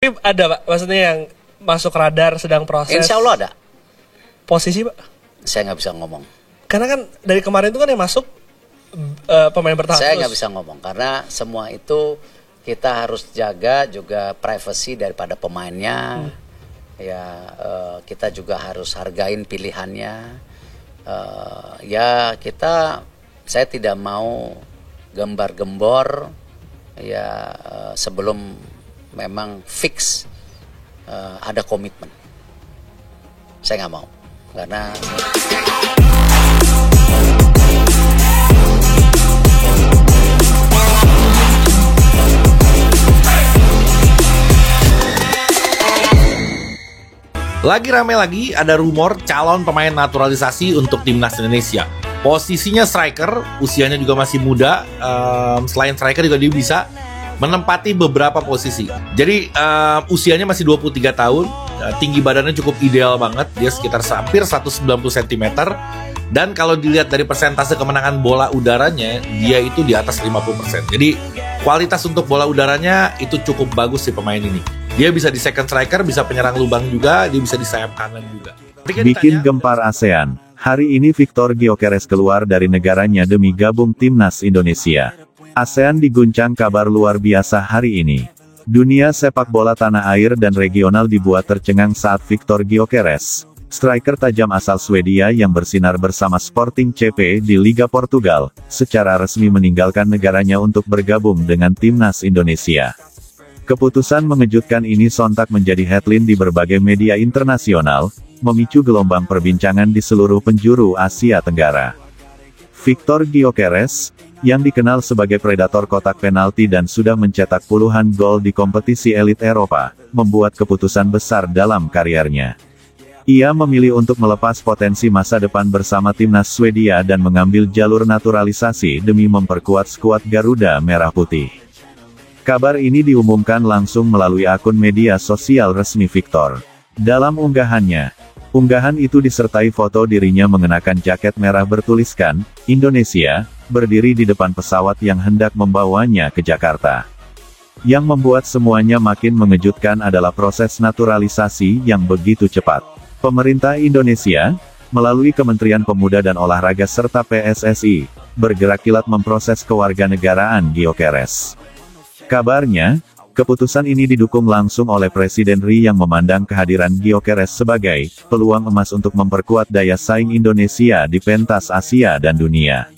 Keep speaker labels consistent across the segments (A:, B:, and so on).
A: Tapi ada Pak, maksudnya yang masuk radar sedang proses.
B: Insya Allah ada.
A: Posisi Pak?
B: Saya nggak bisa ngomong.
A: Karena kan dari kemarin itu kan yang masuk pemain bertahan.
B: Saya nggak bisa ngomong karena semua itu kita harus jaga juga privasi daripada pemainnya. Ya kita juga harus hargain pilihannya. Ya saya tidak mau gembar-gembor ya sebelum memang fix ada komitmen. Saya nggak mau karena
C: lagi rame lagi ada rumor calon pemain naturalisasi untuk timnas Indonesia. Posisinya striker, usianya juga masih muda. Selain striker juga dia bisa menempati beberapa posisi. Jadi usianya masih 23 tahun, tinggi badannya cukup ideal banget, dia sekitar hampir 190 cm. Dan kalau dilihat dari persentase kemenangan bola udaranya, dia itu di atas 50%. Jadi kualitas untuk bola udaranya itu cukup bagus si pemain ini. Dia bisa di second striker, bisa penyerang lubang juga, dia bisa di sayap kanan juga.
D: Bikin gempar ASEAN. Hari ini Victor Gyökeres keluar dari negaranya demi gabung timnas Indonesia. ASEAN diguncang kabar luar biasa hari ini. Dunia sepak bola tanah air dan regional dibuat tercengang saat Victor Gyökeres, striker tajam asal Swedia yang bersinar bersama Sporting CP di Liga Portugal, secara resmi meninggalkan negaranya untuk bergabung dengan timnas Indonesia. Keputusan mengejutkan ini sontak menjadi headline di berbagai media internasional, memicu gelombang perbincangan di seluruh penjuru Asia Tenggara. Victor Gyökeres, yang dikenal sebagai predator kotak penalti dan sudah mencetak puluhan gol di kompetisi elit Eropa, membuat keputusan besar dalam kariernya. Ia memilih untuk melepas potensi masa depan bersama timnas Swedia dan mengambil jalur naturalisasi demi memperkuat skuad Garuda Merah Putih. Kabar ini diumumkan langsung melalui akun media sosial resmi Victor. Dalam unggahan itu disertai foto dirinya mengenakan jaket merah bertuliskan, Indonesia, berdiri di depan pesawat yang hendak membawanya ke Jakarta. Yang membuat semuanya makin mengejutkan adalah proses naturalisasi yang begitu cepat. Pemerintah Indonesia, melalui Kementerian Pemuda dan Olahraga serta PSSI, bergerak kilat memproses kewarganegaraan Gyökeres. Kabarnya, keputusan ini didukung langsung oleh Presiden Ri yang memandang kehadiran Gyökeres sebagai peluang emas untuk memperkuat daya saing Indonesia di pentas Asia dan dunia.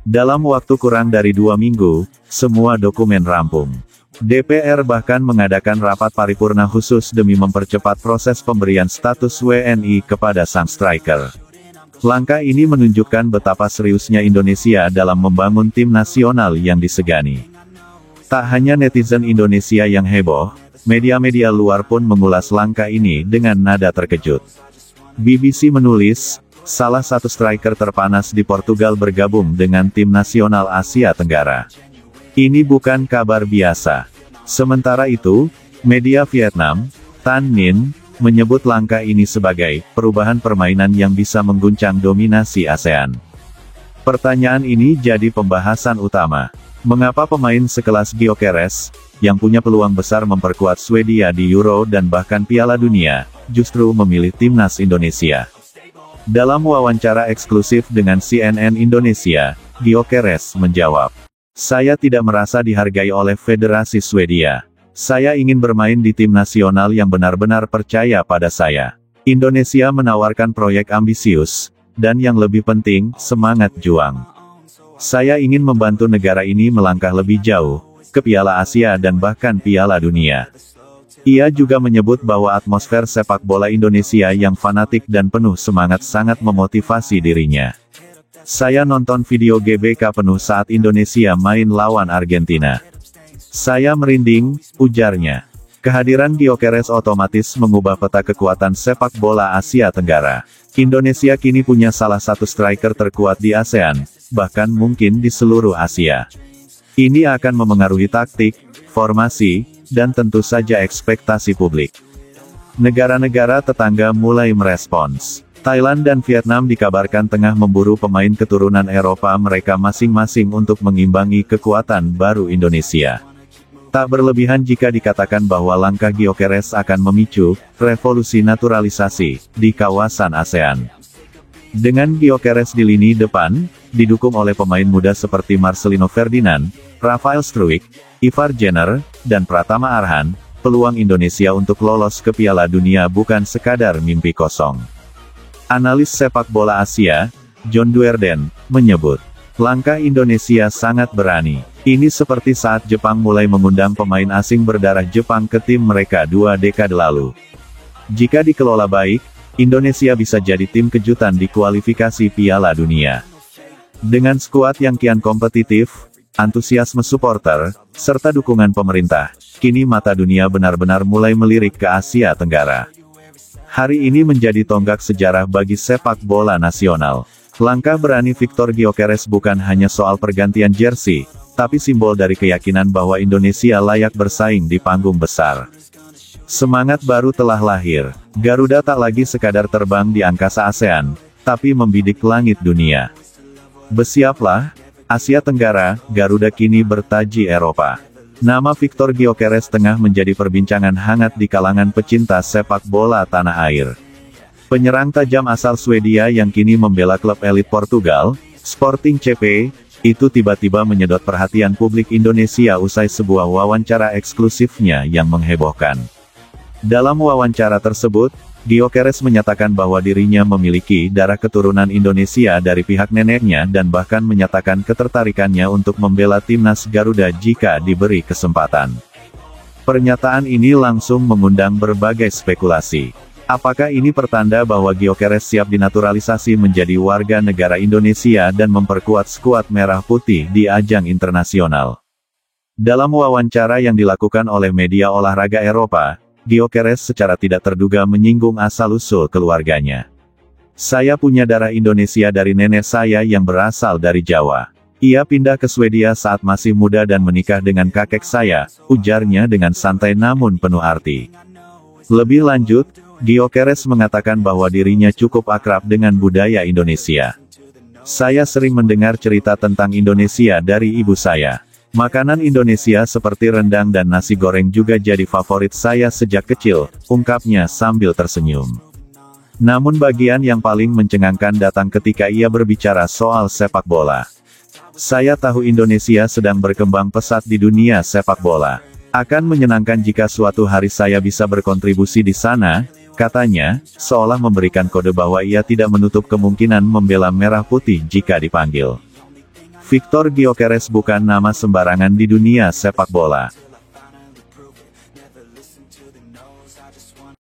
D: Dalam waktu kurang dari 2 minggu, semua dokumen rampung. DPR bahkan mengadakan rapat paripurna khusus demi mempercepat proses pemberian status WNI kepada sang striker. Langkah ini menunjukkan betapa seriusnya Indonesia dalam membangun tim nasional yang disegani. Tak hanya netizen Indonesia yang heboh, media-media luar pun mengulas langkah ini dengan nada terkejut. BBC menulis, salah satu striker terpanas di Portugal bergabung dengan tim nasional Asia Tenggara. Ini bukan kabar biasa. Sementara itu, media Vietnam, Tan Ninh, menyebut langkah ini sebagai perubahan permainan yang bisa mengguncang dominasi ASEAN. Pertanyaan ini jadi pembahasan utama. Mengapa pemain sekelas Gyökeres, yang punya peluang besar memperkuat Swedia di Euro dan bahkan Piala Dunia, justru memilih timnas Indonesia? Dalam wawancara eksklusif dengan CNN Indonesia, Gyökeres menjawab, "Saya tidak merasa dihargai oleh Federasi Swedia. Saya ingin bermain di tim nasional yang benar-benar percaya pada saya. Indonesia menawarkan proyek ambisius, dan yang lebih penting, semangat juang. Saya ingin membantu negara ini melangkah lebih jauh, ke Piala Asia dan bahkan Piala Dunia." Ia juga menyebut bahwa atmosfer sepak bola Indonesia yang fanatik dan penuh semangat sangat memotivasi dirinya. "Saya nonton video GBK penuh saat Indonesia main lawan Argentina. Saya merinding," ujarnya. Kehadiran Gyökeres otomatis mengubah peta kekuatan sepak bola Asia Tenggara. Indonesia kini punya salah satu striker terkuat di ASEAN, bahkan mungkin di seluruh Asia. Ini akan memengaruhi taktik, formasi, dan tentu saja ekspektasi publik. Negara-negara tetangga mulai merespons. Thailand dan Vietnam dikabarkan tengah memburu pemain keturunan Eropa mereka masing-masing untuk mengimbangi kekuatan baru Indonesia. Tak berlebihan jika dikatakan bahwa langkah Gyökeres akan memicu revolusi naturalisasi di kawasan ASEAN. Dengan Gyökeres di lini depan, didukung oleh pemain muda seperti Marcelino Ferdinand, Rafael Struijk, Ivar Jenner, dan Pratama Arhan, peluang Indonesia untuk lolos ke Piala Dunia bukan sekadar mimpi kosong. Analis sepak bola Asia, John Duerden, menyebut, langkah Indonesia sangat berani. Ini seperti saat Jepang mulai mengundang pemain asing berdarah Jepang ke tim mereka 2 dekade lalu. Jika dikelola baik, Indonesia bisa jadi tim kejutan di kualifikasi Piala Dunia. Dengan skuad yang kian kompetitif, antusiasme supporter, serta dukungan pemerintah, kini mata dunia benar-benar mulai melirik ke Asia Tenggara. Hari ini menjadi tonggak sejarah bagi sepak bola nasional. Langkah berani Victor Gyökeres bukan hanya soal pergantian jersey, tapi simbol dari keyakinan bahwa Indonesia layak bersaing di panggung besar. Semangat baru telah lahir. Garuda tak lagi sekadar terbang di angkasa ASEAN, tapi membidik langit dunia. Bersiaplah, Asia Tenggara, Garuda kini bertaji Eropa. Nama Victor Gyökeres tengah menjadi perbincangan hangat di kalangan pecinta sepak bola tanah air. Penyerang tajam asal Swedia yang kini membela klub elit Portugal, Sporting CP, itu tiba-tiba menyedot perhatian publik Indonesia usai sebuah wawancara eksklusifnya yang menghebohkan. Dalam wawancara tersebut, Gyökeres menyatakan bahwa dirinya memiliki darah keturunan Indonesia dari pihak neneknya dan bahkan menyatakan ketertarikannya untuk membela timnas Garuda jika diberi kesempatan. Pernyataan ini langsung mengundang berbagai spekulasi. Apakah ini pertanda bahwa Gyökeres siap dinaturalisasi menjadi warga negara Indonesia dan memperkuat skuad merah putih di ajang internasional? Dalam wawancara yang dilakukan oleh media olahraga Eropa, Gyökeres secara tidak terduga menyinggung asal-usul keluarganya. Saya punya darah Indonesia dari nenek saya yang berasal dari Jawa. Ia pindah ke Swedia saat masih muda dan menikah dengan kakek saya, ujarnya dengan santai namun penuh arti. Lebih lanjut, Gyökeres mengatakan bahwa dirinya cukup akrab dengan budaya Indonesia. Saya sering mendengar cerita tentang Indonesia dari ibu saya. Makanan Indonesia seperti rendang dan nasi goreng juga jadi favorit saya sejak kecil, ungkapnya sambil tersenyum. Namun bagian yang paling mencengangkan datang ketika ia berbicara soal sepak bola. Saya tahu Indonesia sedang berkembang pesat di dunia sepak bola. Akan menyenangkan jika suatu hari saya bisa berkontribusi di sana, katanya, seolah memberikan kode bahwa ia tidak menutup kemungkinan membela merah putih jika dipanggil. Victor Gyökeres bukan nama sembarangan di dunia sepak bola.